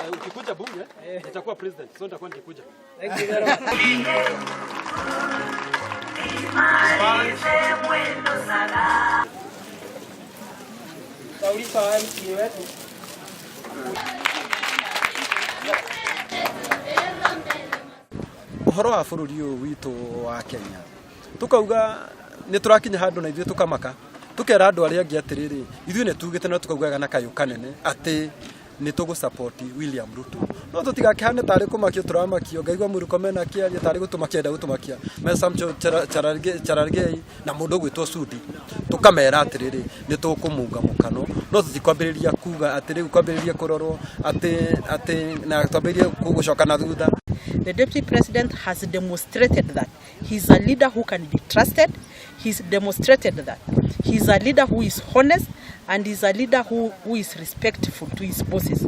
ukikuja bunge nitakuwa president, so nitakuwa nikikuja. Uhoro wa bururi uyu witu wa Kenya tukauga ni turakinya handu na ithuĩ tukamaka tukera andu aria angi atiriri ithuĩ ne tugite no tukaugaga na kayu kanene ati ni tugu support William Ruto no tutigakihane tari kumakio turamakio ngaigwa murukomena kiaria tari gutumakia gutumakia mesamcho charargei na mundu gwitwo Sudi tukamera atiriri ni tukumunga mukano no tutikwambiriria kuuga atiri kwambiriria kurorwo ati na twambiriria kugucoka na thutha. The Deputy President has demonstrated that he's a leader who can be trusted. He's demonstrated that he's a leader who is honest and he's a leader who is respectful to his bosses.